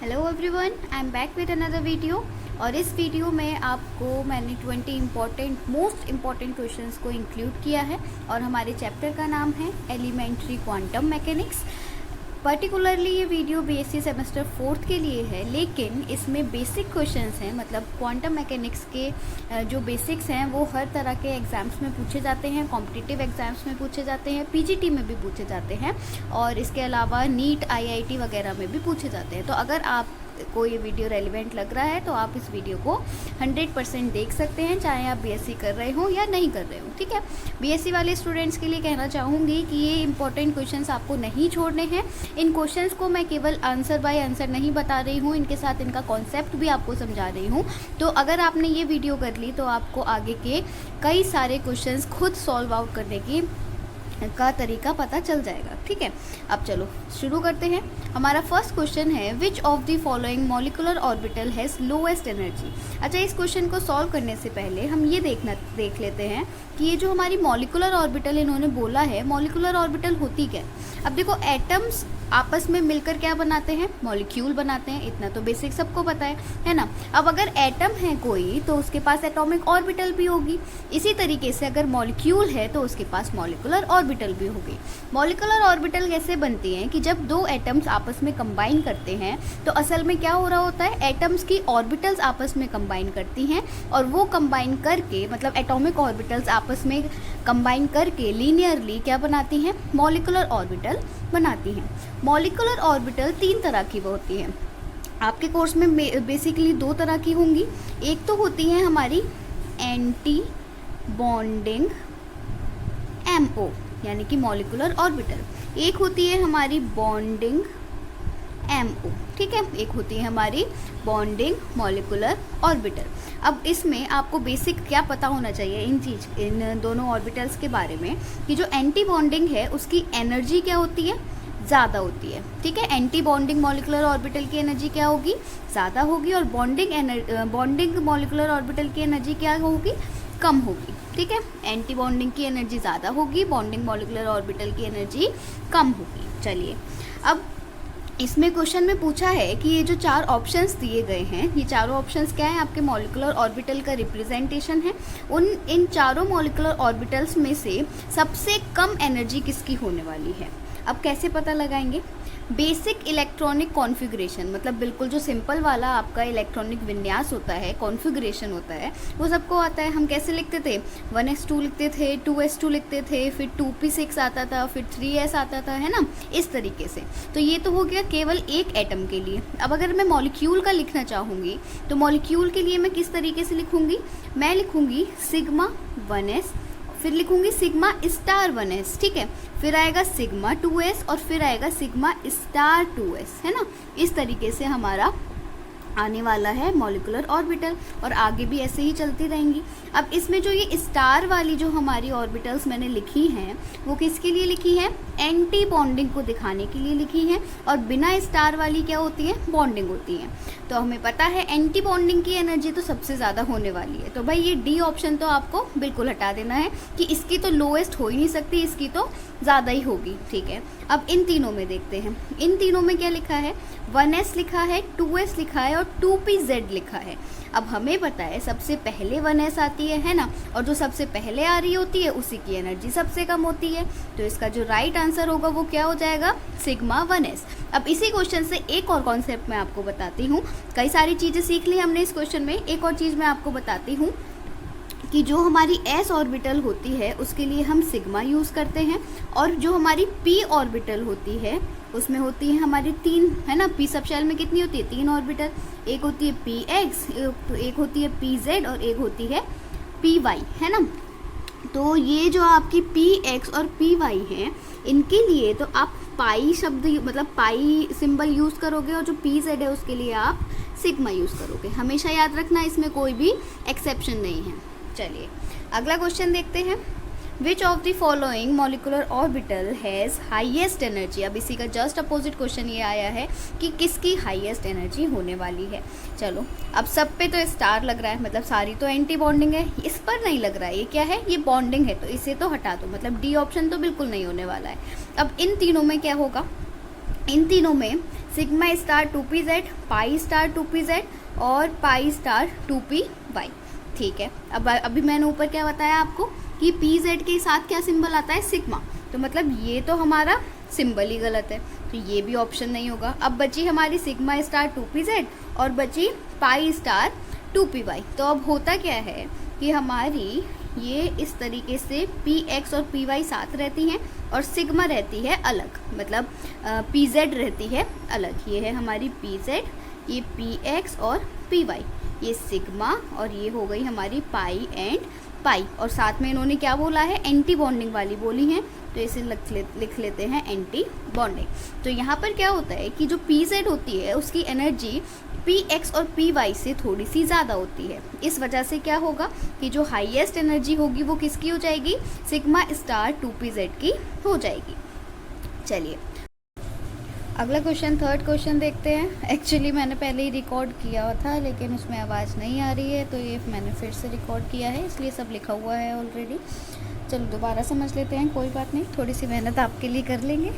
Hello everyone, I am back with another video. और इस video में आपको मैंने 20 मोस्ट इम्पॉर्टेंट क्वेश्चंस को इंक्लूड किया है और हमारे चैप्टर का नाम है एलिमेंट्री क्वांटम मैकेनिक्स। पर्टिकुलरली ये वीडियो बीएससी सेमेस्टर 4th के लिए है, लेकिन इसमें बेसिक क्वेश्चंस हैं। मतलब क्वांटम मैकेनिक्स के जो बेसिक्स हैं वो हर तरह के एग्ज़ाम्स में पूछे जाते हैं, कॉम्पिटिटिव एग्ज़ाम्स में पूछे जाते हैं, पीजीटी में भी पूछे जाते हैं और इसके अलावा नीट, आईआईटी वगैरह में भी पूछे जाते हैं। तो अगर आप को ये वीडियो रेलिवेंट लग रहा है तो आप इस वीडियो को 100% देख सकते हैं, चाहे आप बीएससी कर रहे हो या नहीं कर रहे हो। ठीक है, बीएससी वाले स्टूडेंट्स के लिए कहना चाहूँगी कि ये इंपॉर्टेंट क्वेश्चंस आपको नहीं छोड़ने हैं। इन क्वेश्चंस को मैं केवल आंसर बाय आंसर नहीं बता रही हूँ, इनके साथ इनका कॉन्सेप्ट भी आपको समझा रही हूँ। तो अगर आपने ये वीडियो कर ली तो आपको आगे के कई सारे क्वेश्चंस खुद सॉल्व आउट करने का तरीका पता चल जाएगा। ठीक है, अब चलो शुरू करते हैं। हमारा फर्स्ट क्वेश्चन है, which of the following molecular orbital has lowest energy. अच्छा, इस क्वेश्चन को सॉल्व करने से पहले हम ये देख लेते हैं कि ये जो हमारी मॉलिक्यूलर ऑर्बिटल इन्होंने बोला है, मॉलिक्यूलर ऑर्बिटल होती क्या है। अब देखो, एटम्स आपस में मिलकर क्या बनाते हैं, मॉलिक्यूल बनाते हैं। इतना तो बेसिक सबको पता है ना। अब अगर एटम है कोई तो उसके पास एटॉमिक ऑर्बिटल भी होगी। इसी तरीके से अगर मॉलिक्यूल है तो उसके पास मॉलिक्यूलर ऑर्बिटल भी होगी। मॉलिक्यूलर ऑर्बिटल कैसे बनती हैं कि जब दो एटम्स आपस में कंबाइन करते हैं तो असल में क्या हो रहा होता है, एटम्स की ऑर्बिटल्स आपस में कंबाइन करती हैं और वो कंबाइन करके, मतलब एटॉमिक ऑर्बिटल्स आपस में कंबाइन करके लीनियरली क्या बनाती हैं, मॉलिक्यूलर ऑर्बिटल बनाती हैं। मॉलिक्यूलर ऑर्बिटल 3 तरह की होती हैं। आपके कोर्स में बेसिकली 2 तरह की होंगी। एक तो होती है हमारी एंटी बॉन्डिंग MO यानी कि मॉलिक्यूलर ऑर्बिटल। एक होती है हमारी बॉन्डिंग MO। ठीक है, एक होती है हमारी बॉन्डिंग मॉलिक्यूलर ऑर्बिटल। अब इसमें आपको बेसिक क्या पता होना चाहिए इन दोनों ऑर्बिटल्स के बारे में, कि जो एंटी बॉन्डिंग है उसकी एनर्जी क्या होती है, ज़्यादा होती है। ठीक है, एंटी बॉन्डिंग मॉलिक्यूलर ऑर्बिटल की एनर्जी क्या होगी, ज़्यादा होगी, और बॉन्डिंग मॉलिक्यूलर ऑर्बिटल की एनर्जी क्या होगी, कम होगी। ठीक है, एंटी बॉन्डिंग की एनर्जी ज़्यादा होगी, बॉन्डिंग मॉलिक्यूलर ऑर्बिटल की एनर्जी कम होगी। चलिए, अब इसमें क्वेश्चन में पूछा है कि ये जो 4 ऑप्शंस दिए गए हैं, ये चारों ऑप्शंस क्या है, आपके मॉलिक्यूलर ऑर्बिटल का रिप्रेजेंटेशन है। इन चारों मॉलिक्यूलर ऑर्बिटल्स में से सबसे कम एनर्जी किसकी होने वाली है। अब कैसे पता लगाएंगे, बेसिक इलेक्ट्रॉनिक कॉन्फ़िगरेशन, मतलब बिल्कुल जो सिंपल वाला आपका इलेक्ट्रॉनिक विन्यास होता है, कॉन्फ़िगरेशन होता है, वो सबको आता है। हम कैसे लिखते थे, 1s2 लिखते थे, 2s2 लिखते थे, फिर 2p6 आता था, फिर 3s आता था, है ना, इस तरीके से। तो ये तो हो गया केवल एक एटम के लिए। अब अगर मैं मॉलिक्यूल का लिखना चाहूँगी तो मॉलिक्यूल के लिए मैं किस तरीके से लिखूँगी, मैं लिखूँगी सिग्मा 1s, फिर लिखूंगी सिग्मा स्टार 1s। ठीक है, फिर आएगा सिग्मा 2s और फिर आएगा सिग्मा स्टार 2s, है ना। इस तरीके से हमारा आने वाला है मॉलिक्यूलर ऑर्बिटल, और आगे भी ऐसे ही चलती रहेंगी। अब इसमें जो ये स्टार वाली जो हमारी ऑर्बिटल्स मैंने लिखी हैं वो किसके लिए लिखी है, एंटी बॉन्डिंग को दिखाने के लिए लिखी है, और बिना स्टार वाली क्या होती है, बॉन्डिंग होती है। तो हमें पता है एंटी बॉन्डिंग की एनर्जी तो सबसे ज़्यादा होने वाली है। तो भाई ये डी ऑप्शन तो आपको बिल्कुल हटा देना है कि इसकी तो लोएस्ट हो ही नहीं सकती, इसकी तो ज़्यादा ही होगी। ठीक है, अब इन तीनों में देखते हैं, इन तीनों में क्या लिखा है, 1s लिखा है, 2s लिखा है और 2pz लिखा है। अब हमें पता है सबसे पहले 1s आती है ना, और जो सबसे पहले आ रही होती है उसी की एनर्जी सबसे कम होती है। तो इसका जो राइट आंसर होगा वो क्या हो जाएगा, सिग्मा 1s। अब इसी क्वेश्चन से एक और कॉन्सेप्ट मैं आपको बताती हूँ। कई सारी चीज़ें सीख ली हमने इस क्वेश्चन में, एक और चीज़ मैं आपको बताती हूँ कि जो हमारी s ऑर्बिटल होती है उसके लिए हम सिग्मा यूज़ करते हैं, और जो हमारी p ऑर्बिटल होती है उसमें होती है हमारी 3, है ना। p सब शेल में कितनी होती है, 3 ऑर्बिटल। एक होती है px, एक होती है pz और एक होती है py, है ना। तो ये जो आपकी px और py हैं, इनके लिए तो आप पाई शब्द, मतलब पाई सिंबल यूज़ करोगे, और जो pz है उसके लिए आप सिग्मा यूज़ करोगे। हमेशा याद रखना, इसमें कोई भी एक्सेप्शन नहीं है। चलिए अगला क्वेश्चन देखते हैं, which of the following molecular orbital has highest energy. अब इसी का जस्ट अपोजिट क्वेश्चन ये आया है कि किसकी हाईएस्ट एनर्जी होने वाली है। चलो, अब सब पे तो स्टार लग रहा है, मतलब सारी तो एंटी बॉन्डिंग है, इस पर नहीं लग रहा है। ये क्या है, ये बॉन्डिंग है, तो इसे तो हटा दो, मतलब डी ऑप्शन तो बिल्कुल नहीं होने वाला है। अब इन तीनों में क्या होगा, इन तीनों में sigma star 2pz, pi star 2pz और पाई स्टार 2py। ठीक है, अब अभी मैंने ऊपर क्या बताया आपको कि pz के साथ क्या सिंबल आता है, सिग्मा, तो मतलब ये तो हमारा सिंबल ही गलत है, तो ये भी ऑप्शन नहीं होगा। अब बची हमारी सिग्मा स्टार 2pz और बची पाई स्टार 2py। तो अब होता क्या है कि हमारी ये इस तरीके से px और py साथ रहती हैं और सिग्मा रहती है अलग, मतलब pz रहती है अलग। ये है हमारी pz, ये px और py, ये सिग्मा, और ये हो गई हमारी पाई एंड पाई, और साथ में इन्होंने क्या बोला है, एंटी बॉन्डिंग वाली बोली है, तो इसे लिख लेते हैं एंटी बॉन्डिंग। तो यहाँ पर क्या होता है कि जो pz होती है उसकी एनर्जी px और py से थोड़ी सी ज़्यादा होती है। इस वजह से क्या होगा कि जो हाईएस्ट एनर्जी होगी वो किसकी हो जाएगी, सिग्मा स्टार 2pz की हो जाएगी। चलिए अगला क्वेश्चन, थर्ड क्वेश्चन देखते हैं। एक्चुअली मैंने पहले ही रिकॉर्ड किया था लेकिन उसमें आवाज़ नहीं आ रही है, तो ये मैंने फिर से रिकॉर्ड किया है, इसलिए सब लिखा हुआ है ऑलरेडी। चलो दोबारा समझ लेते हैं, कोई बात नहीं, थोड़ी सी मेहनत आपके लिए कर लेंगे।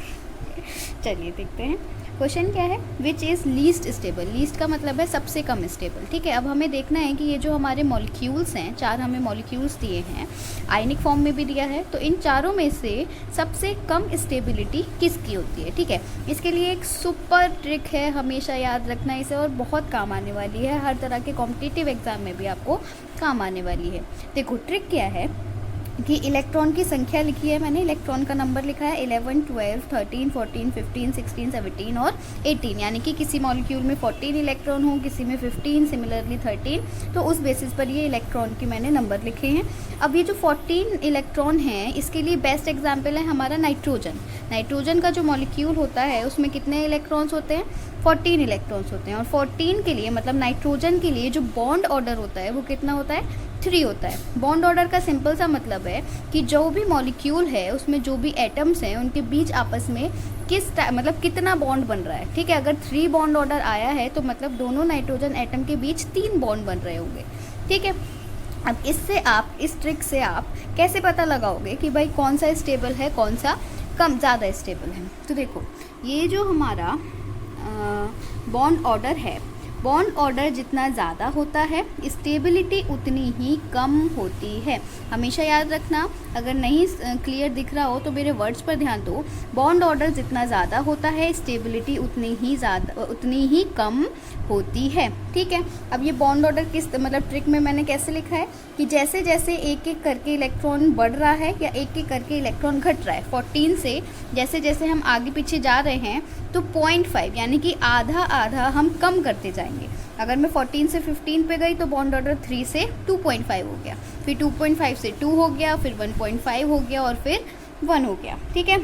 चलिए देखते हैं क्वेश्चन क्या है, which is least stable. Least का मतलब है सबसे कम स्टेबल। ठीक है, अब हमें देखना है कि ये जो हमारे मॉलिक्यूल्स हैं, 4 हमें मॉलिक्यूल्स दिए हैं, आयनिक फॉर्म में भी दिया है, तो इन चारों में से सबसे कम स्टेबिलिटी किसकी होती है। ठीक है, इसके लिए एक सुपर ट्रिक है, हमेशा याद रखना इसे, और बहुत काम आने वाली है, हर तरह के कॉम्पिटिटिव एग्जाम में भी आपको काम आने वाली है। देखो ट्रिक क्या है कि इलेक्ट्रॉन की संख्या लिखी है मैंने, इलेक्ट्रॉन का नंबर लिखा है 11, 12, 13, 14, 15, 16, 17 और 18, यानी कि किसी मॉलिक्यूल में 14 इलेक्ट्रॉन हो, किसी में 15, सिमिलरली 13, तो उस बेसिस पर ये इलेक्ट्रॉन की मैंने नंबर लिखे हैं। अब ये जो 14 इलेक्ट्रॉन हैं, इसके लिए बेस्ट एग्जाम्पल है हमारा नाइट्रोजन। नाइट्रोजन का जो मॉलिक्यूल होता है उसमें कितने इलेक्ट्रॉन्स होते हैं, 14 इलेक्ट्रॉन्स होते हैं, और 14 के लिए मतलब नाइट्रोजन के लिए जो बॉन्ड ऑर्डर होता है वो कितना होता है, 3 होता है। बॉन्ड ऑर्डर का सिंपल सा मतलब है कि जो भी मॉलिक्यूल है उसमें जो भी एटम्स हैं उनके बीच आपस में मतलब कितना बॉन्ड बन रहा है। ठीक है, अगर 3 बॉन्ड ऑर्डर आया है तो मतलब दोनों नाइट्रोजन एटम के बीच 3 बॉन्ड बन रहे होंगे। ठीक है, अब इससे आप, इस ट्रिक से आप कैसे पता लगाओगे कि भाई कौन सा स्टेबल है, कौन सा कम ज़्यादा स्टेबल है। तो देखो ये जो हमारा बॉन्ड ऑर्डर है, बॉन्ड ऑर्डर जितना ज़्यादा होता है स्टेबिलिटी उतनी ही कम होती है। हमेशा याद रखना, अगर नहीं क्लियर दिख रहा हो तो मेरे वर्ड्स पर ध्यान दो। बॉन्ड ऑर्डर जितना ज़्यादा होता है स्टेबिलिटी उतनी ही कम होती है। ठीक है, अब ये बॉन्ड ऑर्डर किस मतलब ट्रिक में मैंने कैसे लिखा है कि जैसे जैसे एक एक करके इलेक्ट्रॉन बढ़ रहा है या एक एक करके इलेक्ट्रॉन घट रहा है, 14 से जैसे जैसे हम आगे पीछे जा रहे हैं तो 0.5 यानी कि आधा आधा हम कम करते जाएंगे। अगर मैं 14 से 15 पे गई तो बॉन्ड ऑर्डर 3 से 2.5 हो गया, फिर 2.5 से 2 हो गया, फिर 1.5 हो गया और फिर 1 हो गया। ठीक है,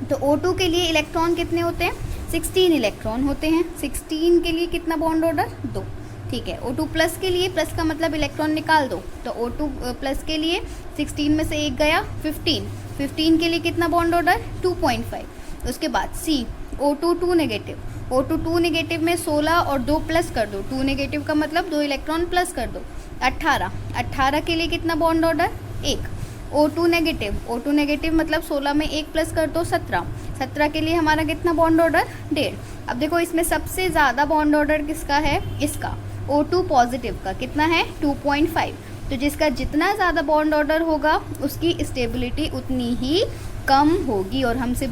तो O2 के लिए इलेक्ट्रॉन कितने होते हैं, 16 इलेक्ट्रॉन होते हैं। 16 के लिए कितना बॉन्ड ऑर्डर, 2। ठीक है, O2 प्लस के लिए, प्लस का मतलब इलेक्ट्रॉन निकाल दो, तो O2 प्लस के लिए 16 में से एक गया, 15 के लिए कितना बॉन्ड ऑर्डर, 2.5। उसके बाद C O2 2 negative, O2 2 negative में 16 और 2 प्लस कर दो, 2 नेगेटिव का मतलब 2 इलेक्ट्रॉन प्लस कर दो, 18 के लिए कितना बॉन्ड ऑर्डर, 1। O2 नेगेटिव मतलब 16 में 1 प्लस कर दो, 17 के लिए हमारा कितना बॉन्ड ऑर्डर, 1.5। अब देखो इसमें सबसे ज़्यादा बॉन्ड ऑर्डर किसका है, इसका O2 पॉजिटिव का कितना है, 2.5। तो जिसका जितना ज़्यादा बॉन्ड ऑर्डर होगा उसकी स्टेबिलिटी उतनी ही कम होगी। और हमसे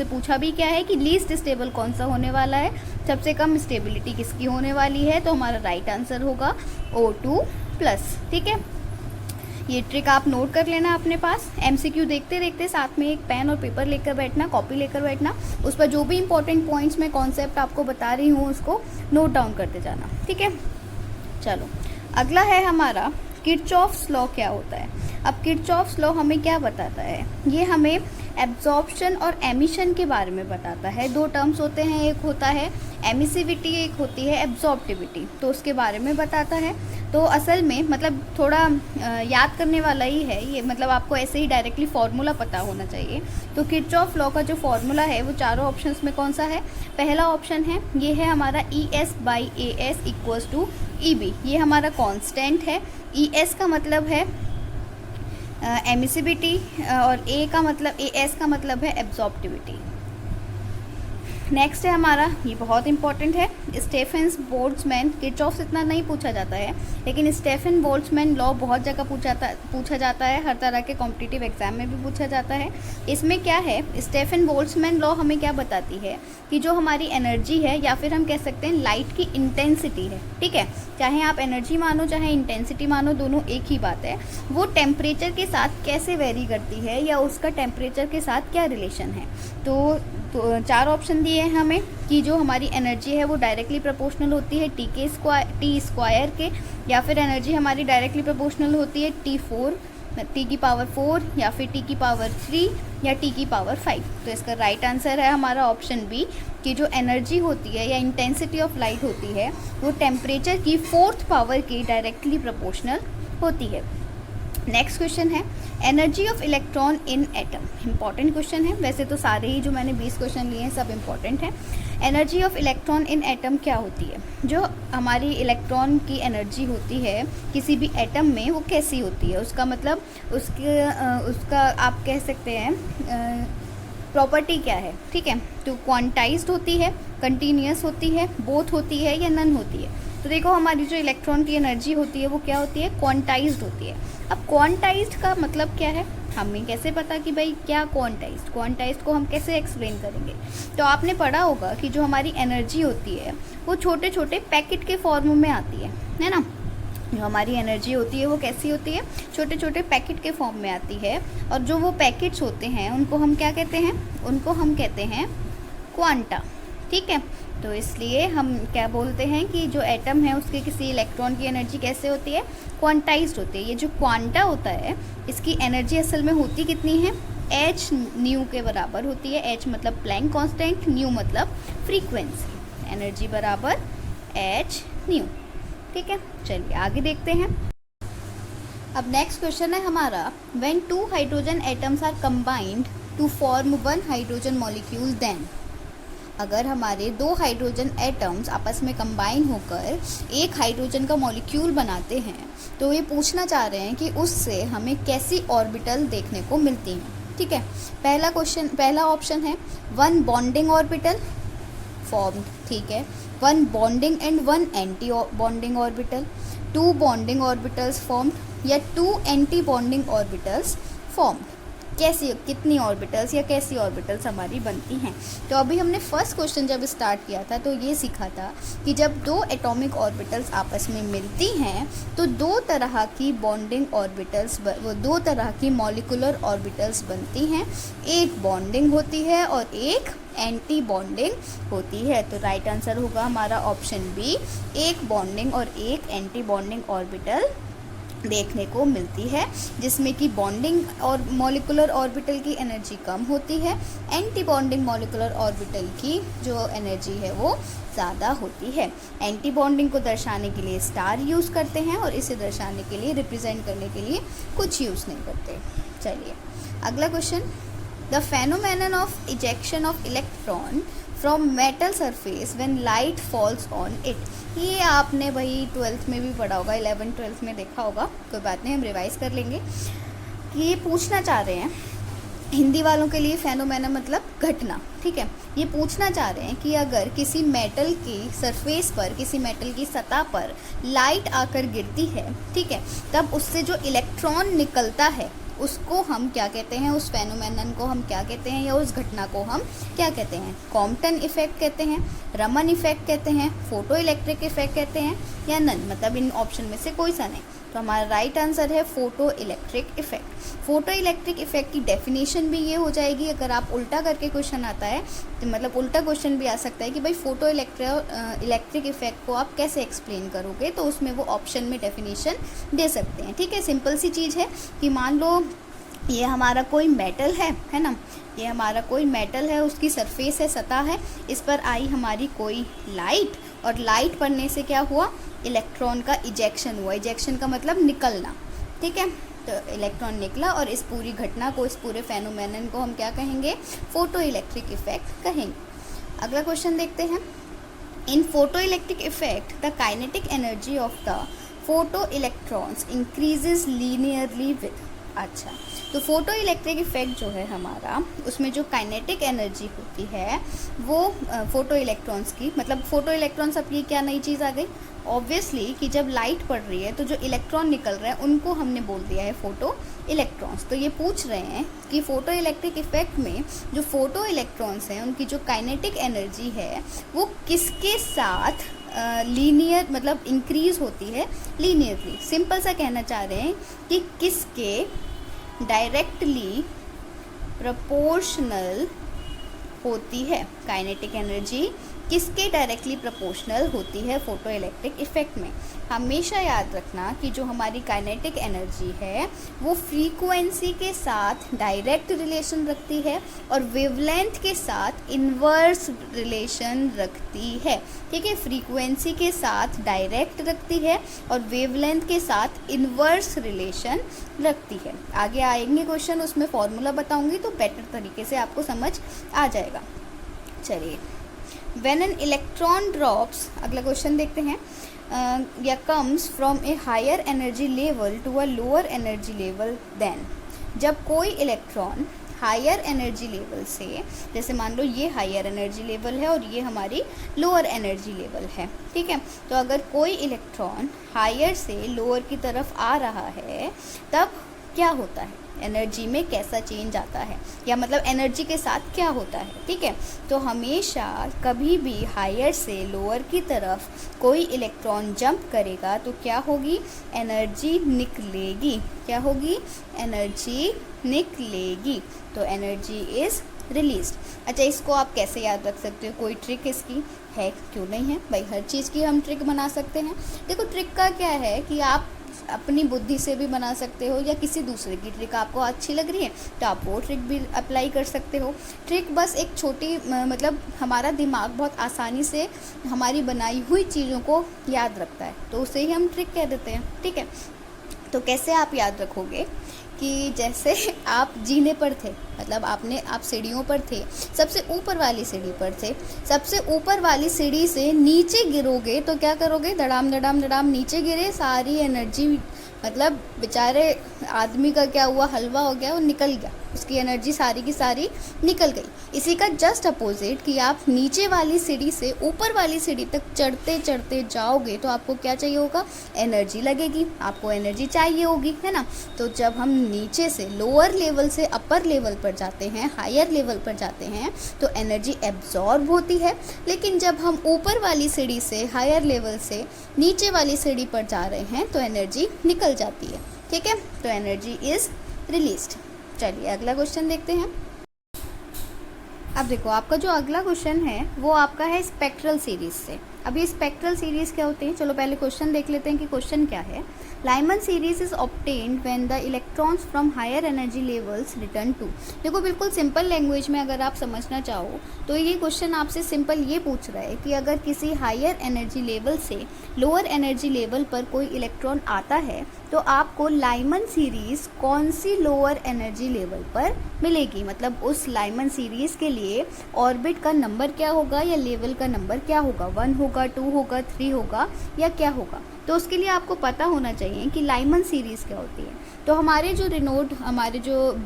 पूछा भी क्या है कि लीस्ट स्टेबल कौन सा होने वाला है, सबसे कम स्टेबिलिटी किसकी होने वाली है, तो हमारा राइट आंसर होगा O2 प्लस। ठीक है, ये ट्रिक आप नोट कर लेना अपने पास। MCQ देखते देखते साथ में एक पेन और पेपर लेकर बैठना, कॉपी लेकर बैठना, उस पर जो भी इंपॉर्टेंट पॉइंट्स में कॉन्सेप्ट आपको बता रही हूँ उसको नोट डाउन करते जाना। ठीक है, चलो अगला है हमारा किरचॉफ्स लॉ क्या होता है। अब किरचॉफ्स लॉ हमें क्या बताता है, ये हमें एब्जॉर्प्शन और एमिशन के बारे में बताता है। 2 टर्म्स होते हैं, एक होता है एमिसिविटी, एक होती है एब्जॉर्प्टिविटी, तो उसके बारे में बताता है। तो असल में मतलब थोड़ा याद करने वाला ही है ये, मतलब आपको ऐसे ही डायरेक्टली फार्मूला पता होना चाहिए। तो किरचॉफ लॉ का जो फार्मूला है वो चारों ऑप्शंस में कौन सा है, पहला ऑप्शन है ये है हमारा ES/AS = EB, ये हमारा कांस्टेंट है। ES का मतलब है एमिसिविटी और AS का मतलब है एब्जॉर्प्टिविटी। नेक्स्ट है हमारा, ये बहुत इंपॉर्टेंट है, स्टेफन बोल्ट्जमैन किरचॉफ से इतना नहीं पूछा जाता है, लेकिन स्टेफन बोल्ट्जमैन लॉ बहुत जगह पूछा जाता है, हर तरह के कॉम्पिटिटिव एग्जाम में भी पूछा जाता है। इसमें क्या है, स्टेफन बोल्ट्जमैन लॉ हमें क्या बताती है कि जो हमारी एनर्जी है, या फिर हम कह सकते हैं लाइट की इंटेंसिटी है, ठीक है, चाहे आप एनर्जी मानो चाहे इंटेंसिटी मानो, दोनों एक ही बात है, वो टेम्परेचर के साथ कैसे वेरी करती है या उसका टेम्परेचर के साथ क्या रिलेशन है। तो 4 ऑप्शन दिए हैं हमें कि जो हमारी एनर्जी है वो डायरेक्टली प्रोपोर्शनल होती है टी स्क्वायर के, या फिर एनर्जी हमारी डायरेक्टली प्रोपोर्शनल होती है टी की पावर 4 या फिर टी की पावर 3 या टी की पावर 5। तो इसका राइट आंसर है हमारा ऑप्शन बी कि जो एनर्जी होती है या इंटेंसिटी ऑफ लाइट होती है वो टेम्परेचर की 4th पावर की डायरेक्टली प्रोपोर्शनल होती है। नेक्स्ट क्वेश्चन है energy of electron in atom. Important question है, वैसे तो सारे ही जो मैंने 20 क्वेश्चन लिए हैं सब इंपॉर्टेंट हैं। Energy of electron in atom क्या होती है, जो हमारी इलेक्ट्रॉन की एनर्जी होती है किसी भी एटम में वो कैसी होती है, उसका मतलब उसका आप कह सकते हैं प्रॉपर्टी क्या है, ठीक है। तो क्वांटाइज्ड होती है, कंटिन्यूस होती है, बोथ होती है या नन होती है। तो देखो हमारी जो इलेक्ट्रॉन की एनर्जी होती है वो क्या होती है, क्वांटाइज्ड होती है। अब क्वांटाइज्ड का मतलब क्या है, हमें कैसे पता कि भाई क्या क्वांटाइज्ड को हम कैसे एक्सप्लेन करेंगे। तो आपने पढ़ा होगा कि जो हमारी एनर्जी होती है वो छोटे छोटे पैकेट के फॉर्म में आती है ना। जो हमारी एनर्जी होती है वो कैसी होती है, छोटे छोटे पैकेट के फॉर्म में आती है, और जो वो पैकेट्स होते हैं उनको हम क्या कहते हैं, उनको हम कहते हैं क्वांटा, ठीक है। तो इसलिए हम क्या बोलते हैं कि जो एटम है उसके किसी इलेक्ट्रॉन की एनर्जी कैसे होती है, क्वांटाइज्ड होती है। ये जो क्वांटा होता है इसकी एनर्जी असल में होती कितनी है, h न्यू के बराबर होती है। h मतलब प्लैंक कांस्टेंट, न्यू मतलब फ्रीक्वेंसी, एनर्जी बराबर h न्यू, ठीक है। चलिए आगे देखते हैं। अब नेक्स्ट क्वेश्चन है हमारा, when 2 hydrogen atoms are combined to form 1 hydrogen molecule then. अगर हमारे 2 हाइड्रोजन एटम्स आपस में कंबाइन होकर एक हाइड्रोजन का मॉलिक्यूल बनाते हैं, तो ये पूछना चाह रहे हैं कि उससे हमें कैसी ऑर्बिटल देखने को मिलती हैं, ठीक है। पहला ऑप्शन है 1 बॉन्डिंग ऑर्बिटल फॉर्म्ड, ठीक है, 1 bonding and 1 anti bonding orbital, 2 bonding orbitals formed या 2 एंटी बॉन्डिंग ऑर्बिटल्स फॉर्म्ड। कैसी, कितनी ऑर्बिटल्स या कैसी ऑर्बिटल्स हमारी बनती हैं। तो अभी हमने फर्स्ट क्वेश्चन जब स्टार्ट किया था तो ये सीखा था कि जब 2 एटॉमिक ऑर्बिटल्स आपस में मिलती हैं तो 2 तरह की बॉन्डिंग ऑर्बिटल्स, वो 2 तरह की मॉलिक्यूलर ऑर्बिटल्स बनती हैं, एक बॉन्डिंग होती है और एक एंटी बॉन्डिंग होती है। तो राइट आंसर होगा हमारा ऑप्शन बी, एक बॉन्डिंग और एक एंटी बॉन्डिंग ऑर्बिटल देखने को मिलती है, जिसमें कि बॉन्डिंग और मॉलिक्यूलर ऑर्बिटल की एनर्जी कम होती है, एंटी बॉन्डिंग मॉलिक्यूलर ऑर्बिटल की जो एनर्जी है वो ज़्यादा होती है। एंटी बॉन्डिंग को दर्शाने के लिए स्टार यूज़ करते हैं और इसे दर्शाने के लिए, रिप्रेजेंट करने के लिए कुछ यूज़ नहीं करते। चलिए अगला question, the phenomenon of ejection of electron from metal surface when light falls on it. ये आपने भाई 12th में भी पढ़ा होगा, 11th 12th में देखा होगा, कोई बात नहीं, हम रिवाइज कर लेंगे। कि ये पूछना चाह रहे हैं, हिंदी वालों के लिए फेनोमेना मतलब घटना, ठीक है। ये पूछना चाह रहे हैं कि अगर किसी मेटल की सरफेस पर, किसी मेटल की सतह पर लाइट आकर गिरती है, ठीक है, तब उससे जो इलेक्ट्रॉन निकलता है उसको हम क्या कहते हैं, उस फेनोमेनन को हम क्या कहते हैं, या उस घटना को हम क्या कहते हैं, कॉम्पटन इफेक्ट कहते हैं, रमन इफेक्ट कहते हैं, फोटो इलेक्ट्रिक इफेक्ट कहते हैं, या नन, मतलब इन ऑप्शन में से कोई सा नहीं। तो हमारा राइट आंसर है photo electric effect. Photo electric effect की डेफिनेशन भी ये हो जाएगी, अगर आप उल्टा करके क्वेश्चन आता है तो मतलब उल्टा क्वेश्चन भी आ सकता है कि भाई फोटो इलेक्ट्रिक इफेक्ट को आप कैसे एक्सप्लेन करोगे, तो उसमें वो ऑप्शन में डेफिनेशन दे सकते हैं, ठीक है। सिंपल सी चीज़ है कि मान लो ये हमारा कोई मेटल है ना, ये हमारा कोई मेटल है, उसकी सरफेस है, सतह है, इस पर आई हमारी कोई लाइट, और लाइट पड़ने से क्या हुआ, इलेक्ट्रॉन का इजेक्शन हुआ। इजेक्शन का मतलब निकलना, ठीक है। तो इलेक्ट्रॉन निकला और इस पूरी घटना को, इस पूरे फेनोमेनन को हम क्या कहेंगे, फोटो इलेक्ट्रिक इफेक्ट कहेंगे। अगला क्वेश्चन देखते हैं, in photoelectric effect the kinetic energy of the photoelectrons increases linearly with. अच्छा, तो फोटो इलेक्ट्रिक इफेक्ट जो है हमारा, उसमें जो काइनेटिक एनर्जी होती है वो फोटो इलेक्ट्रॉन्स की, मतलब फोटो इलेक्ट्रॉन्स, अब ये क्या नई चीज़ आ गई ऑब्वियसली कि जब लाइट पड़ रही है तो जो इलेक्ट्रॉन निकल रहा है उनको हमने बोल दिया है फोटो इलेक्ट्रॉन्स। तो ये पूछ रहे हैं कि फोटो इलेक्ट्रिक इफेक्ट में जो फोटो इलेक्ट्रॉन्स हैं उनकी जो काइनेटिक एनर्जी है वो किसके साथ लीनियर मतलब इंक्रीज होती है लीनियरली। सिंपल सा कहना चाह रहे हैं कि किसके डायरेक्टली प्रोपोर्शनल होती है काइनेटिक एनर्जी, किसके डायरेक्टली प्रोपोर्शनल होती है फोटो इलेक्ट्रिक इफेक्ट में। हमेशा याद रखना कि जो हमारी काइनेटिक एनर्जी है वो फ्रीक्वेंसी के साथ डायरेक्ट रिलेशन रखती है और वेवलेंथ के साथ इन्वर्स रिलेशन रखती है। ठीक है, फ्रीक्वेंसी के साथ डायरेक्ट रखती है और वेवलेंथ के साथ इन्वर्स रिलेशन रखती है। आगे आएंगे क्वेश्चन, उसमें फॉर्मूला बताऊंगी तो बेटर तरीके से आपको समझ आ जाएगा। चलिए, When an electron drops, अगला क्वेश्चन देखते हैं, या comes from a higher energy level to a lower energy level then, जब कोई इलेक्ट्रॉन हायर एनर्जी लेवल से, जैसे मान लो ये हायर एनर्जी लेवल है और ये हमारी लोअर एनर्जी लेवल है, ठीक है, तो अगर कोई इलेक्ट्रॉन हायर से लोअर की तरफ आ रहा है तब क्या होता है, एनर्जी में कैसा चेंज आता है, या मतलब एनर्जी के साथ क्या होता है। ठीक है, तो हमेशा कभी भी हायर से लोअर की तरफ कोई इलेक्ट्रॉन जंप करेगा तो क्या होगी, एनर्जी निकलेगी। क्या होगी, एनर्जी निकलेगी, तो एनर्जी इज़ रिलीज्ड। अच्छा, इसको आप कैसे याद रख सकते हो, कोई ट्रिक इसकी है? क्यों नहीं है भाई, हर चीज़ की हम ट्रिक बना सकते हैं। देखो, ट्रिक का क्या है कि आप अपनी बुद्धि से भी बना सकते हो, या किसी दूसरे की ट्रिक आपको अच्छी लग रही है तो आप वो ट्रिक भी अप्लाई कर सकते हो। ट्रिक बस एक छोटी मतलब हमारा दिमाग बहुत आसानी से हमारी बनाई हुई चीज़ों को याद रखता है, तो उसे ही हम ट्रिक कह देते हैं। ठीक है, तो कैसे आप याद रखोगे कि जैसे आप जीने पर थे, मतलब आप सीढ़ियों पर थे, सबसे ऊपर वाली सीढ़ी पर थे, सबसे ऊपर वाली सीढ़ी से नीचे गिरोगे तो क्या करोगे, धड़ाम धड़ाम धड़ाम नीचे गिरे, सारी एनर्जी मतलब बेचारे आदमी का क्या हुआ, हलवा हो गया, वो निकल गया, उसकी एनर्जी सारी की सारी निकल गई। इसी का जस्ट अपोजिट कि आप नीचे वाली सीढ़ी से ऊपर वाली सीढ़ी तक चढ़ते चढ़ते जाओगे तो आपको क्या चाहिए होगा, एनर्जी लगेगी, आपको एनर्जी चाहिए होगी, है ना। तो जब हम नीचे से लोअर लेवल से अपर लेवल पर जाते हैं, हायर लेवल पर जाते हैं तो एनर्जी एब्जॉर्ब होती है, लेकिन जब हम ऊपर वाली सीढ़ी से हायर लेवल से नीचे वाली सीढ़ी पर जा रहे हैं तो एनर्जी निकल जाती है। ठीक है, तो एनर्जी इज़ रिलीज्ड। चलिए अगला क्वेश्चन देखते हैं। अब देखो, आपका जो अगला क्वेश्चन है वो आपका है स्पेक्ट्रल सीरीज से। अब ये स्पेक्ट्रल सीरीज़ क्या होते हैं, चलो पहले क्वेश्चन देख लेते हैं कि क्वेश्चन क्या है। Lyman series is obtained when the electrons from higher energy levels return to. देखो, बिल्कुल सिंपल लैंग्वेज में अगर आप समझना चाहो तो ये क्वेश्चन आपसे सिंपल ये पूछ रहा है कि अगर किसी हायर एनर्जी लेवल से लोअर एनर्जी लेवल पर कोई इलेक्ट्रॉन आता है तो आपको लाइमन सीरीज़ कौन सी लोअर एनर्जी लेवल पर मिलेगी, मतलब उस लाइमन सीरीज़ के लिए ऑर्बिट का नंबर क्या होगा या लेवल का नंबर क्या होगा, 1 होगा, 2 होगा, 3 होगा या क्या होगा। तो उसके लिए आपको पता होना चाहिए कि लाइमन सीरीज़ क्या होती है। तो हमारे जो हमारे जो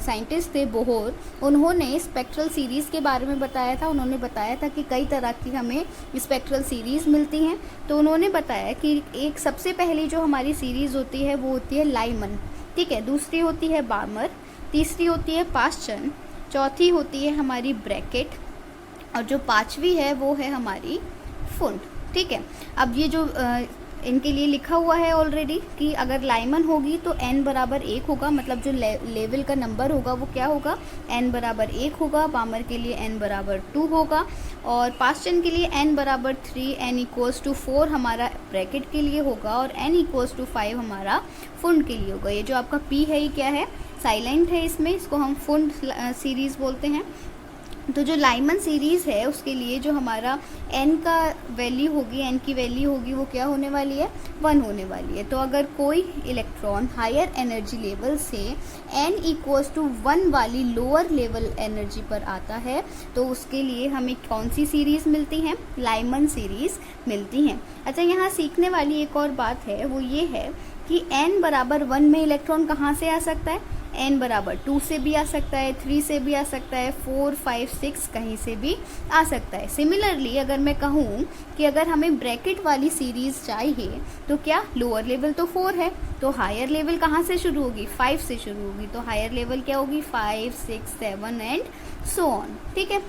साइंटिस्ट थे बोहर, उन्होंने स्पेक्ट्रल सीरीज़ के बारे में बताया था। उन्होंने बताया था कि कई तरह की हमें स्पेक्ट्रल सीरीज़ मिलती हैं। तो उन्होंने बताया कि एक सबसे पहली जो हमारी सीरीज़ होती है वो होती है लाइमन, ठीक है, दूसरी होती है बामर, तीसरी होती है पास्चन, चौथी होती है हमारी ब्रैकेट और जो पांचवी है वो है हमारी फुंड। ठीक है, अब ये जो इनके लिए लिखा हुआ है ऑलरेडी कि अगर लाइमन होगी तो n बराबर 1 होगा, मतलब जो लेवल का नंबर होगा वो क्या होगा, n बराबर 1 होगा। बामर के लिए n बराबर 2 होगा और पास्चन के लिए n बराबर 3, n इक्वल्स टू 4 हमारा ब्रैकेट के लिए होगा और n इक्वल्स टू 5 हमारा फुंड के लिए होगा। ये जो आपका p है ये क्या है, साइलेंट है, इसमें इसको हम फुंड सीरीज़ बोलते हैं। तो जो लाइमन सीरीज़ है उसके लिए जो हमारा n का वैल्यू होगी, n की वैल्यू होगी वो क्या होने वाली है, 1 होने वाली है। तो अगर कोई इलेक्ट्रॉन हायर एनर्जी लेवल से n इक्वल्स टू 1 वाली लोअर लेवल एनर्जी पर आता है तो उसके लिए हमें कौन सी सीरीज़ मिलती हैं, लाइमन सीरीज़ मिलती हैं। अच्छा, यहाँ सीखने वाली एक और बात है वो ये है कि n बराबर 1 में इलेक्ट्रॉन कहाँ से आ सकता है, n बराबर 2 से भी आ सकता है, 3 से भी आ सकता है, 4, 5, 6 कहीं से भी आ सकता है। सिमिलरली अगर मैं कहूँ कि अगर हमें ब्रैकेट वाली सीरीज़ चाहिए तो क्या लोअर लेवल तो 4 है, तो हायर लेवल कहाँ से शुरू होगी, 5 से शुरू होगी, तो हायर लेवल क्या होगी 5, 6, 7 एंड सो ऑन। ठीक है,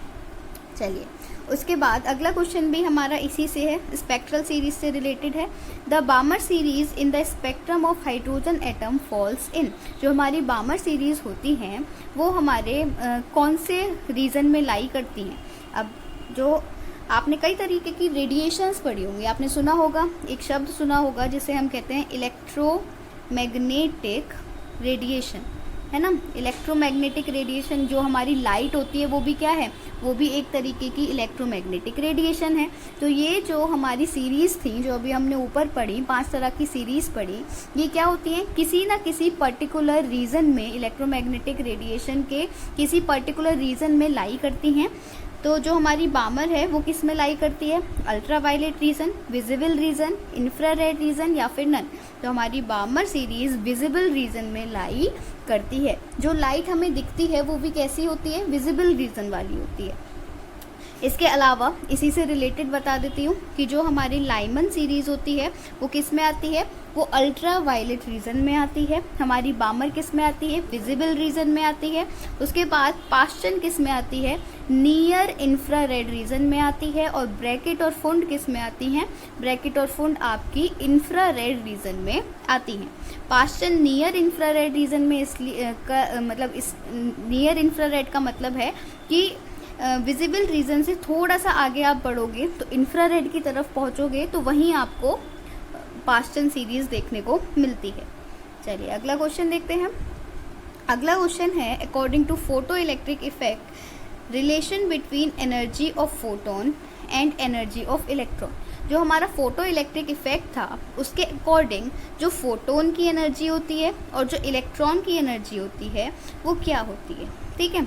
चलिए उसके बाद अगला क्वेश्चन भी हमारा इसी से है, स्पेक्ट्रल सीरीज से रिलेटेड है। The बामर series in the spectrum of hydrogen atom falls in. जो हमारी बामर सीरीज होती हैं वो हमारे कौन से रीजन में लाई करती हैं। अब जो आपने कई तरीके की रेडिएशंस पढ़ी होंगी, आपने सुना होगा, एक शब्द सुना होगा जिसे हम कहते हैं इलेक्ट्रोमैग्नेटिक रेडिएशन, है ना। इलेक्ट्रोमैग्नेटिक रेडिएशन जो हमारी लाइट होती है वो भी क्या है, वो भी एक तरीके की इलेक्ट्रोमैग्नेटिक रेडिएशन है। तो ये जो हमारी सीरीज़ थी जो अभी हमने ऊपर पढ़ी, 5 तरह की सीरीज़ पढ़ी, ये क्या होती हैं, किसी ना किसी पर्टिकुलर रीजन में इलेक्ट्रोमैग्नेटिक रेडिएशन के किसी पर्टिकुलर रीजन में लाई करती हैं। तो जो हमारी बामर है वो किस में लाई करती है, ultraviolet region, visible region, infrared region या फिर नन। तो हमारी बामर सीरीज विजिबल रीजन में लाई करती है। जो लाइट हमें दिखती है वो भी कैसी होती है, विजिबल रीजन वाली होती है। इसके अलावा इसी से रिलेटेड बता देती हूँ कि जो हमारी लाइमन सीरीज़ होती है वो किस में आती है, वो अल्ट्रा वायलेट रीजन में आती है। हमारी बामर किस में आती है, विजिबल रीजन में आती है। उसके बाद पास्चन किस में आती है, नियर इंफ्रारेड रीजन में आती है। और ब्रैकेट और फुंड किस में आती हैं, ब्रैकेट और फुंड आपकी इंफ्रारेड रीजन में आती हैं। पास्चन नियर इंफ्रारेड रीजन में इसलिए मतलब इस नियर इंफ्रारेड का मतलब है कि विजिबल रीजन से थोड़ा सा आगे आप बढ़ोगे तो इंफ्रारेड की तरफ पहुंचोगे तो वहीं आपको पास्चन सीरीज देखने को मिलती है। चलिए अगला क्वेश्चन देखते हैं। अगला क्वेश्चन है, according to photoelectric effect relation between energy of photon and energy of electron. जो हमारा फोटो इलेक्ट्रिक इफेक्ट था उसके अकॉर्डिंग जो फोटोन की एनर्जी होती है और जो इलेक्ट्रॉन की एनर्जी होती है वो क्या होती है। ठीक है,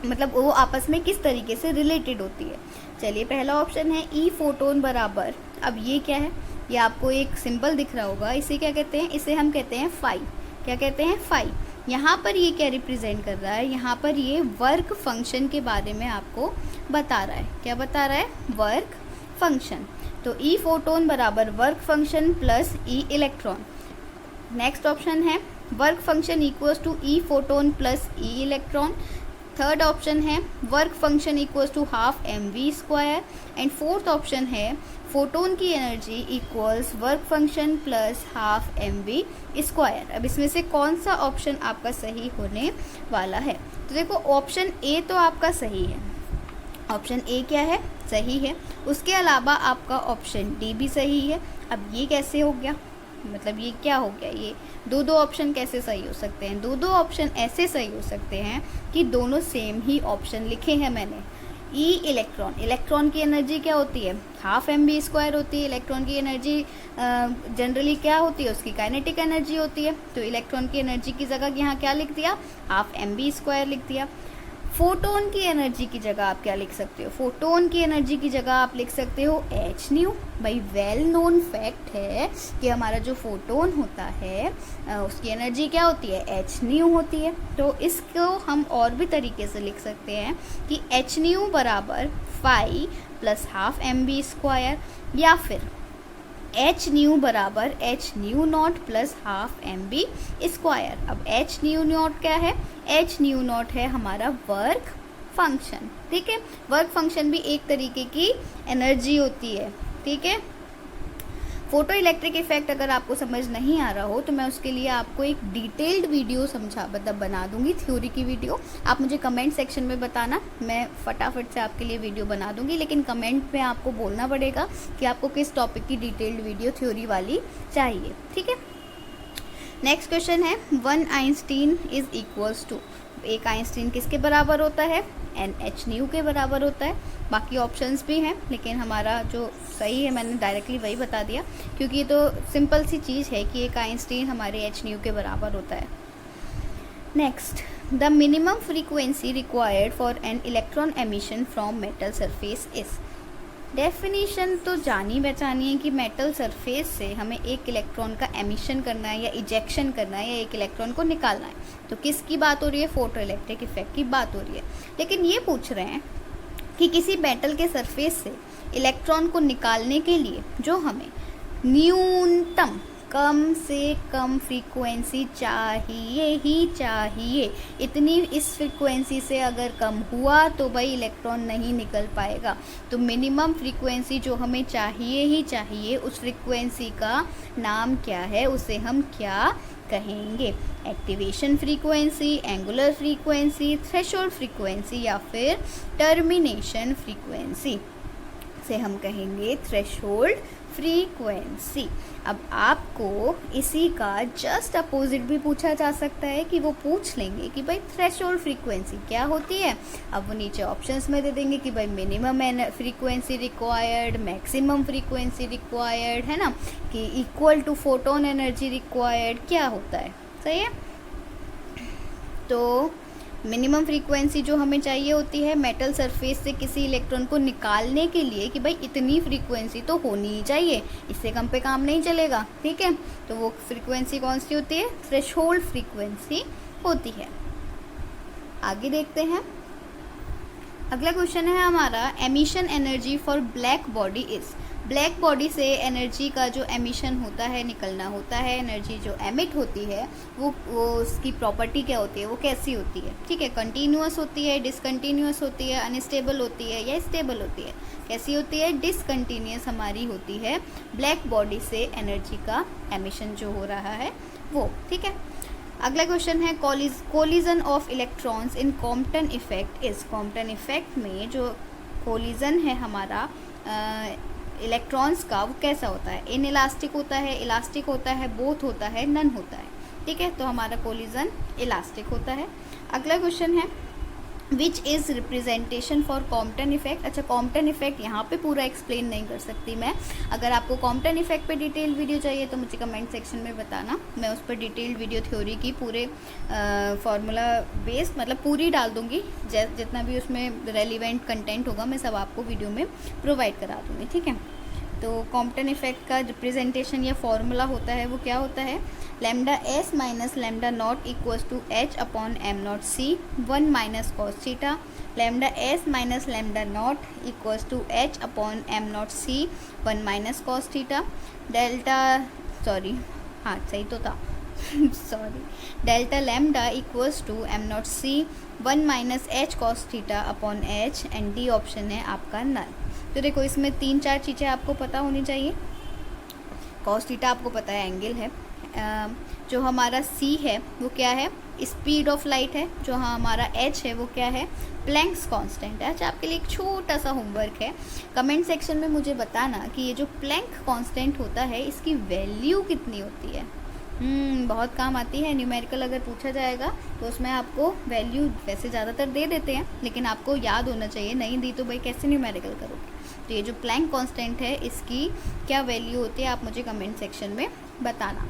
मतलब वो आपस में किस तरीके से रिलेटेड होती है। चलिए पहला ऑप्शन है ई फोटोन बराबर, अब ये क्या है, ये आपको एक सिंबल दिख रहा होगा, इसे क्या कहते हैं, इसे हम कहते हैं फाई। क्या कहते हैं, फाई। यहाँ पर ये क्या रिप्रेजेंट कर रहा है, यहाँ पर ये वर्क फंक्शन के बारे में आपको बता रहा है। क्या बता रहा है, वर्क फंक्शन। तो ई फोटोन बराबर work function plus E electron. Next option है work function equals to E photon plus E electron. Third option है work function equals to half mv²। And fourth option है photon की energy equals work function plus half mv²। अब इसमें से कौन सा option आपका सही होने वाला है। तो देखो ऑप्शन ए तो आपका सही है, ऑप्शन ए क्या है, सही है। उसके अलावा आपका ऑप्शन डी भी सही है। अब ये कैसे हो गया, मतलब ये क्या हो गया, ये दो ऑप्शन कैसे सही हो सकते हैं। दो ऑप्शन ऐसे सही हो सकते हैं कि दोनों सेम ही ऑप्शन लिखे हैं मैंने। ई इलेक्ट्रॉन, इलेक्ट्रॉन की एनर्जी क्या होती है, हाफ mv² होती है। इलेक्ट्रॉन की एनर्जी जनरली क्या होती है, उसकी काइनेटिक एनर्जी होती है। तो इलेक्ट्रॉन की एनर्जी की जगह यहाँ क्या लिख दिया, हाफ mv² लिख दिया। फोटोन की एनर्जी की जगह आप क्या लिख सकते हो, फोटोन की एनर्जी की जगह आप लिख सकते हो h न्यू। भाई वेल नोन फैक्ट है कि हमारा जो फोटोन होता है उसकी एनर्जी क्या होती है, h न्यू होती है। तो इसको हम और भी तरीके से लिख सकते हैं कि h न्यू बराबर फाई प्लस हाफ mv², या फिर h न्यू बराबर h new not plus half mv²। अब h न्यू नॉट क्या है, h न्यू नॉट है हमारा वर्क फंक्शन। ठीक है, वर्क फंक्शन भी एक तरीके की एनर्जी होती है। ठीक है, फोटो इलेक्ट्रिक इफेक्ट अगर आपको समझ नहीं आ रहा हो तो मैं उसके लिए आपको एक डिटेल्ड वीडियो बना दूंगी, थ्योरी की वीडियो। आप मुझे कमेंट सेक्शन में बताना, मैं फटाफट से आपके लिए वीडियो बना दूंगी, लेकिन कमेंट में आपको बोलना पड़ेगा कि आपको किस टॉपिक की डिटेल्ड वीडियो थ्योरी वाली चाहिए। ठीक है, नेक्स्ट क्वेश्चन है, 1 आइंस्टीन इज इक्वल्स टू। एक आइंस्टीन किसके बराबर होता है, NH न्यू के बराबर होता है। बाकी ऑप्शंस भी हैं लेकिन हमारा जो सही है मैंने डायरेक्टली वही बता दिया, क्योंकि ये तो सिंपल सी चीज़ है कि एक आइंस्टीन हमारे H न्यू के बराबर होता है। Next, the minimum frequency required for an electron emission from metal surface is. Definition तो जानी पहचानी है कि मेटल सरफेस से हमें एक इलेक्ट्रॉन का एमिशन करना है या इजेक्शन करना है या एक इलेक्ट्रॉन को निकालना है। तो किसकी बात हो रही है? फोटो इलेक्ट्रिक इफेक्ट की बात हो रही है। लेकिन ये पूछ रहे हैं कि किसी मेटल के सरफेस से इलेक्ट्रॉन को निकालने के लिए जो हमें न्यूनतम कम से कम फ्रीक्वेंसी चाहिए ही चाहिए, इतनी इस फ्रीक्वेंसी से अगर कम हुआ तो भाई इलेक्ट्रॉन नहीं निकल पाएगा। तो मिनिमम फ्रीक्वेंसी जो हमें चाहिए ही चाहिए, उस फ्रीक्वेंसी का नाम क्या है, उसे हम क्या कहेंगे? Activation frequency, angular frequency, threshold frequency या फिर टर्मिनेशन फ्रीक्वेंसी से हम कहेंगे थ्रेशोल्ड फ्रीक्वेंसी। अब आपको इसी का जस्ट अपोजिट भी पूछा जा सकता है कि वो पूछ लेंगे कि भाई थ्रेशोल्ड फ्रीक्वेंसी क्या होती है। अब वो नीचे ऑप्शंस में दे देंगे कि भाई minimum frequency required, maximum frequency required, है ना, कि equal to photon energy required, क्या होता है। सही है। तो मिनिमम फ्रीक्वेंसी जो हमें चाहिए होती है मेटल सरफेस से किसी इलेक्ट्रॉन को निकालने के लिए कि भाई इतनी फ्रीक्वेंसी तो होनी ही चाहिए, इससे कम पे काम नहीं चलेगा। ठीक है, तो वो फ्रीक्वेंसी कौन सी होती है? थ्रेशोल्ड फ्रीक्वेंसी होती है। आगे देखते हैं। अगला क्वेश्चन है हमारा, emission energy for black body is. Black body से एनर्जी का जो एमिशन होता है, निकलना होता है, एनर्जी जो एमिट होती है वो उसकी प्रॉपर्टी क्या होती है, वो कैसी होती है? ठीक है, कंटिन्यूअस होती है, डिसकंटिन्यूअस होती है, अनस्टेबल होती है या स्टेबल होती है? कैसी होती है? डिसकंटिन्यूअस हमारी होती है ब्लैक बॉडी से एनर्जी का एमिशन जो हो रहा है वो। ठीक है। अगला क्वेश्चन है, collision of electrons in Compton effect is. Compton effect में जो कोलिजन है हमारा इलेक्ट्रॉन्स का, वो कैसा होता है? इन इलास्टिक होता है, इलास्टिक होता है, बोथ होता है, नन होता है। ठीक है, तो हमारा कोलिजन इलास्टिक होता है। अगला क्वेश्चन है, which is representation for Compton effect. अच्छा, कॉम्पटन इफेक्ट यहाँ पे पूरा एक्सप्लेन नहीं कर सकती मैं। अगर आपको कॉम्पटन इफेक्ट पे डिटेल वीडियो चाहिए तो मुझे कमेंट सेक्शन में बताना, मैं उस पर डिटेल्ड वीडियो थ्योरी की पूरे फार्मूला बेस्ड मतलब पूरी डाल दूँगी। जितना भी उसमें रेलिवेंट कंटेंट होगा मैं सब आपको वीडियो में प्रोवाइड करा दूँगी। ठीक है, तो कॉम्पटन इफेक्ट का रिप्रेजेंटेशन या फॉर्मूला होता है वो क्या होता है? Lambda S minus lambda naught equals to h upon M naught c 1 minus cos theta. Lambda S minus lambda naught equals to h upon M naught c 1 minus cos theta. सही तो था sorry. Delta lambda equals to m naught c 1 minus h cos theta upon h, and d option है आपका नल। तो देखो इसमें 3-4 चीज़ें आपको पता होनी चाहिए। कॉस थीटा आपको पता है एंगल है, जो हमारा c है वो क्या है? स्पीड ऑफ लाइट है। जो हमारा h है वो क्या है? प्लैंक्स कांस्टेंट है। अच्छा, आपके लिए एक छोटा सा होमवर्क है, कमेंट सेक्शन में मुझे बताना कि ये जो प्लैंक कांस्टेंट होता है इसकी वैल्यू कितनी होती है। बहुत काम आती है। न्यूमेरिकल अगर पूछा जाएगा तो उसमें आपको वैल्यू वैसे ज़्यादातर दे देते हैं, लेकिन आपको याद होना चाहिए। नहीं दी तो भाई कैसे न्यूमेरिकल करोगे? तो ये जो प्लैंक कांस्टेंट है इसकी क्या वैल्यू होती है आप मुझे कमेंट सेक्शन में बताना।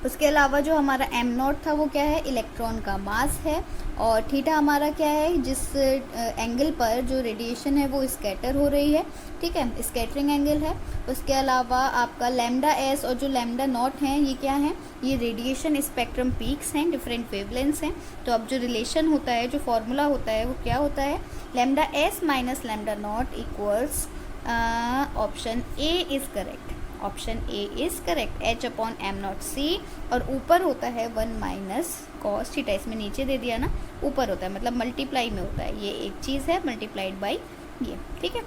उसके अलावा जो हमारा एम नॉट था वो क्या है? इलेक्ट्रॉन का मास है। और थीटा हमारा क्या है? जिस एंगल पर जो रेडिएशन है वो स्कैटर हो रही है। ठीक है, स्कैटरिंग एंगल है। उसके अलावा आपका लैम्डा एस और जो लैम्डा नॉट हैं ये क्या है? ये रेडिएशन स्पेक्ट्रम पीक्स हैं, डिफरेंट वेवलेंथ्स हैं। तो अब जो रिलेशन होता है, जो फॉर्मूला होता है वो क्या होता है? Lambda S minus lambda naught equals, option A is correct. Option A is correct, H upon M naught C, और ऊपर होता है 1 माइनस कॉस थीटा। इसमें नीचे दे दिया ना, ऊपर होता है मतलब मल्टीप्लाई में होता है। ये एक चीज़ है मल्टीप्लाइड बाई ये। ठीक है,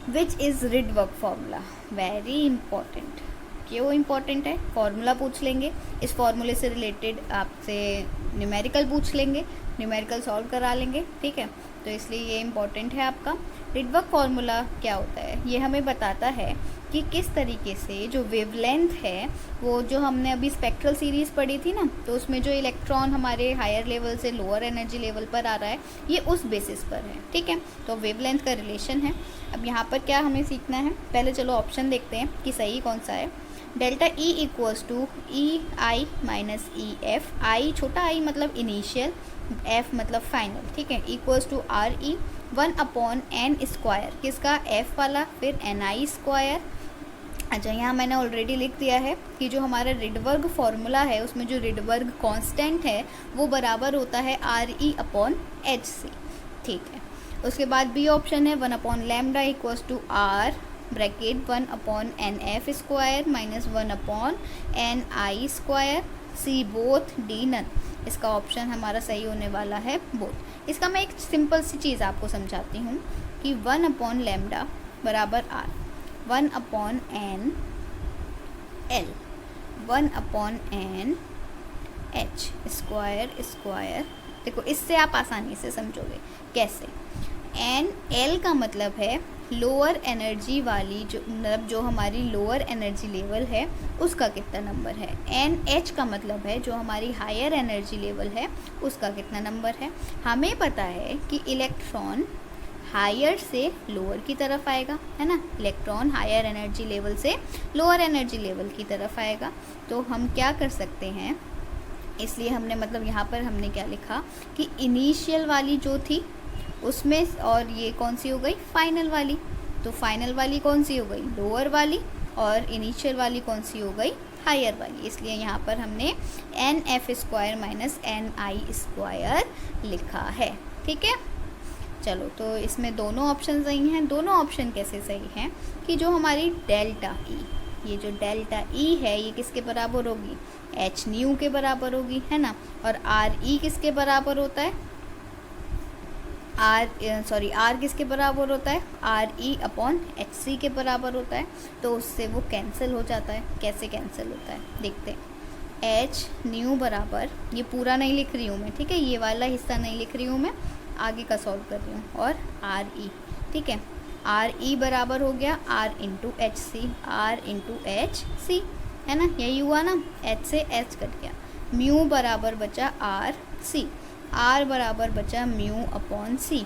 which is Rydberg formula, very important. क्यों इंपॉर्टेंट है? फार्मूला पूछ लेंगे, इस फार्मूले से रिलेटेड आपसे न्यूमेरिकल पूछ लेंगे, न्यूमेरिकल सॉल्व करा लेंगे। ठीक है, तो इसलिए ये इम्पॉर्टेंट है आपका। रिडबर्ग फार्मूला क्या होता है? ये हमें बताता है कि किस तरीके से जो वेवलेंथ है, वो जो हमने अभी स्पेक्ट्रल सीरीज़ पढ़ी थी ना, तो उसमें जो इलेक्ट्रॉन हमारे हायर लेवल से लोअर एनर्जी लेवल पर आ रहा है, ये उस बेसिस पर है। ठीक है, तो वेवलेंथ का रिलेशन है। अब यहाँ पर क्या हमें सीखना है? पहले चलो ऑप्शन देखते हैं कि सही कौन सा है। Delta E equals to E I minus E F. I छोटा आई मतलब इनिशियल, एफ मतलब फाइनल। ठीक है, equals to R E 1/n², किसका, f वाला, फिर ni²। अच्छा, यहाँ मैंने ऑलरेडी लिख दिया है कि जो हमारा रिडबर्ग फॉर्मूला है उसमें जो रिडबर्ग कांस्टेंट है वो बराबर होता है RE/hc। ठीक है, उसके बाद बी ऑप्शन है 1/λ = r bracket 1/nf² minus 1/ni², C both, D none. इसका ऑप्शन हमारा सही होने वाला है बोथ। इसका मैं एक सिंपल सी चीज़ आपको समझाती हूँ कि 1/λ बराबर r, 1/n l, 1/n h²²। देखो, इससे आप आसानी से समझोगे कैसे। एन एल का मतलब है लोअर एनर्जी वाली, जो मतलब जो हमारी लोअर एनर्जी लेवल है उसका कितना नंबर है। एन एच का मतलब है जो हमारी हायर एनर्जी लेवल है उसका कितना नंबर है। हमें पता है कि इलेक्ट्रॉन हायर से लोअर की तरफ आएगा, है ना। इलेक्ट्रॉन हायर एनर्जी लेवल से लोअर एनर्जी लेवल की तरफ आएगा। तो हम क्या कर सकते हैं, इसलिए हमने मतलब यहाँ पर हमने क्या लिखा कि इनिशियल वाली जो थी उसमें, और ये कौन सी हो गई, फाइनल वाली। तो फाइनल वाली कौन सी हो गई, लोअर वाली, और इनिशियल वाली कौन सी हो गई, हायर वाली। इसलिए यहाँ पर हमने NF² माइनस NI² लिखा है। ठीक है, चलो, तो इसमें दोनों ऑप्शन सही हैं। दोनों ऑप्शन कैसे सही हैं कि जो हमारी डेल्टा ई, ये जो डेल्टा ई है ये किसके बराबर होगी, h न्यू के बराबर होगी, है ना। और आर ई किसके बराबर होता है, आर किसके बराबर होता है, RE/hc के बराबर होता है। तो उससे वो कैंसिल हो जाता है। कैसे कैंसिल होता है देखते हैं। h न्यू बराबर, ये पूरा नहीं लिख रही हूँ मैं, ठीक है, ये वाला हिस्सा नहीं लिख रही हूँ मैं, आगे का सॉल्व कर रही हूँ। और RE, ठीक है, RE बराबर हो गया R/hc, R/hc, है ना, यही हुआ ना, h से h कट गया। म्यू बराबर बचा RC, R बराबर बचा μ/c,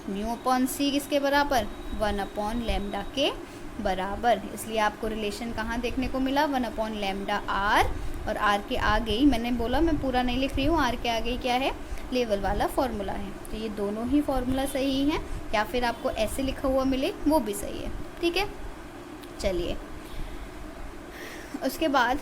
μ/c किसके बराबर, 1/λ के बराबर। इसलिए आपको रिलेशन कहाँ देखने को मिला, 1/λ r, और r के आगे ही मैंने बोला, मैं पूरा नहीं लिख रही हूँ, r के आगे ही क्या है, लेवल वाला फॉर्मूला है। तो ये दोनों ही फॉर्मूला सही हैं, या फिर आपको ऐसे लिखा हुआ मिले वो भी सही है। ठीक है, चलिए उसके बाद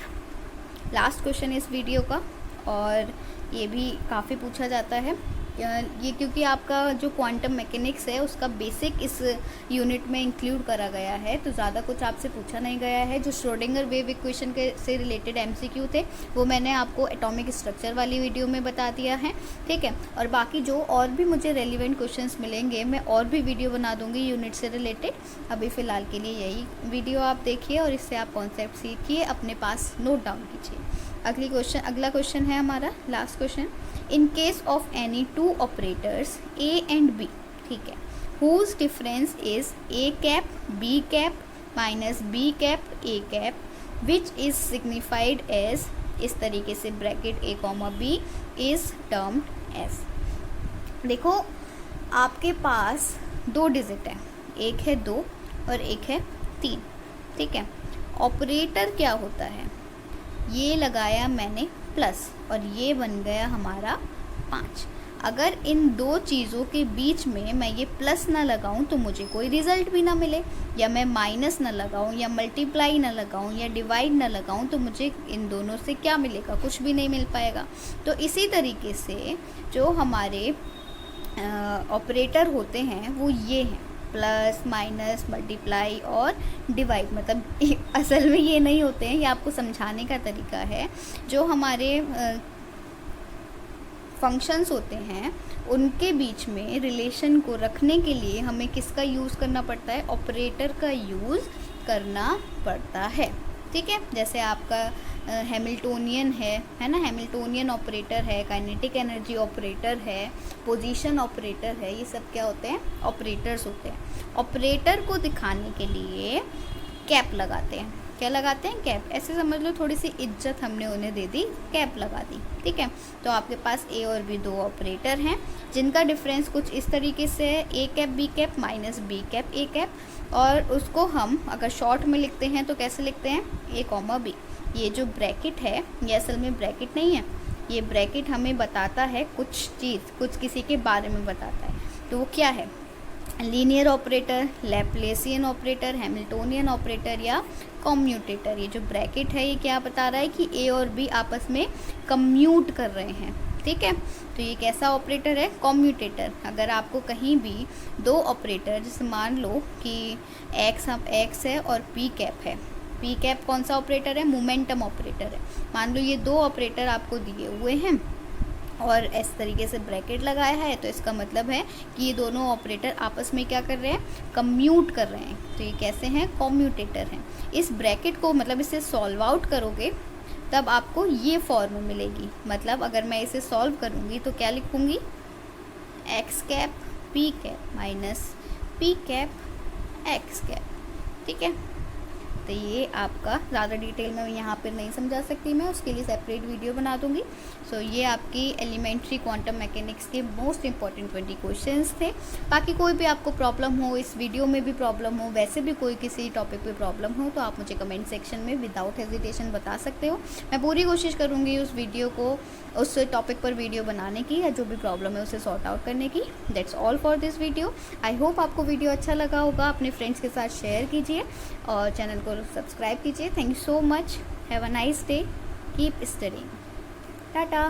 लास्ट क्वेश्चन इस वीडियो का, और ये भी काफ़ी पूछा जाता है ये, क्योंकि आपका जो क्वांटम मैकेनिक्स है उसका बेसिक इस यूनिट में इंक्लूड करा गया है, तो ज़्यादा कुछ आपसे पूछा नहीं गया है। जो श्रोडिंगर वेव इक्वेशन के से रिलेटेड MCQ थे वो मैंने आपको एटॉमिक स्ट्रक्चर वाली वीडियो में बता दिया है। ठीक है, और बाकी जो और भी मुझे रेलिवेंट क्वेश्चंस मिलेंगे मैं और भी वीडियो बना दूँगी यूनिट से रिलेटेड। अभी फ़िलहाल के लिए यही वीडियो आप देखिए और इससे आप कॉन्सेप्ट सीखिए, अपने पास नोट डाउन कीजिए। अगला क्वेश्चन है हमारा last question. In case of any two operators A and B, ठीक है, whose difference is A B minus B A, which is signified as, इस तरीके से bracket A, B is termed as. देखो, आपके पास दो डिजिट है, एक है 2 और एक है 3। ठीक है, ऑपरेटर क्या होता है, ये लगाया मैंने प्लस और ये बन गया हमारा 5। अगर इन दो चीज़ों के बीच में मैं ये प्लस ना लगाऊं तो मुझे कोई रिज़ल्ट भी ना मिले, या मैं माइनस ना लगाऊं, या मल्टीप्लाई ना लगाऊं, या डिवाइड ना लगाऊं, तो मुझे इन दोनों से क्या मिलेगा, कुछ भी नहीं मिल पाएगा। तो इसी तरीके से जो हमारे ऑपरेटर होते हैं वो ये हैं, प्लस, माइनस, मल्टीप्लाई और डिवाइड। मतलब असल में ये नहीं होते हैं, ये आपको समझाने का तरीका है। जो हमारे फंक्शंस होते हैं उनके बीच में रिलेशन को रखने के लिए हमें किसका यूज़ करना पड़ता है, ऑपरेटर का यूज़ करना पड़ता है। ठीक है, जैसे आपका हैमिल्टोनियन है ना, हैमिल्टोनियन ऑपरेटर है, काइनेटिक एनर्जी ऑपरेटर है, पोजीशन ऑपरेटर है, ये सब क्या होते हैं, ऑपरेटर्स होते हैं। ऑपरेटर को दिखाने के लिए कैप लगाते हैं। क्या लगाते हैं, कैप। ऐसे समझ लो थोड़ी सी इज्जत हमने उन्हें दे दी, कैप लगा दी। ठीक है, तो आपके पास A और B दो ऑपरेटर हैं जिनका डिफरेंस कुछ इस तरीके से है, A B minus B A, और उसको हम अगर शॉर्ट में लिखते हैं तो कैसे लिखते हैं, A, B। ये जो ब्रैकेट है ये असल में ब्रैकेट नहीं है, ये ब्रैकेट हमें बताता है कुछ चीज़, कुछ किसी के बारे में बताता है। तो वो क्या है, linear operator, Laplacian operator, Hamiltonian operator या कम्यूटेटर। ये जो ब्रैकेट है ये क्या बता रहा है कि ए और बी आपस में कम्यूट कर रहे हैं, ठीक है। तो ये कैसा ऑपरेटर है? कम्यूटेटर। अगर आपको कहीं भी दो ऑपरेटर, जैसे मान लो कि एक्स है और पी कैप है, पी कैप कौन सा ऑपरेटर है? मोमेंटम ऑपरेटर है। मान लो ये दो ऑपरेटर आपको दिए हुए हैं और इस तरीके से ब्रैकेट लगाया है, तो इसका मतलब है कि ये दोनों ऑपरेटर आपस में क्या कर रहे हैं? कम्यूट कर रहे हैं। तो ये कैसे हैं? कम्यूटेटर हैं। इस ब्रैकेट को मतलब इसे सॉल्व आउट करोगे तब आपको ये फॉर्म मिलेगी। मतलब अगर मैं इसे सॉल्व करूँगी तो क्या लिखूँगी? X cap P cap minus P cap x cap, ठीक है। तो ये आपका ज़्यादा डिटेल में यहाँ पर नहीं समझा सकती मैं, उसके लिए सेपरेट वीडियो बना दूँगी। सो ये आपकी एलिमेंट्री क्वांटम मैकेनिक्स के मोस्ट इंपॉर्टेंट 20 क्वेश्चंस थे। बाकी कोई भी आपको प्रॉब्लम हो, इस वीडियो में भी प्रॉब्लम हो, वैसे भी कोई किसी टॉपिक पे प्रॉब्लम हो, तो आप मुझे कमेंट सेक्शन में विदाउट हेजिटेशन बता सकते हो। मैं पूरी कोशिश करूँगी उस वीडियो को, उस टॉपिक पर वीडियो बनाने की, या जो भी प्रॉब्लम है उसे सॉर्ट आउट करने की। That's all for this video. I hope आपको वीडियो अच्छा लगा होगा। अपने फ्रेंड्स के साथ शेयर कीजिए और चैनल को सब्सक्राइब कीजिए। Thank you so much. Have a nice day. Keep studying. Tata.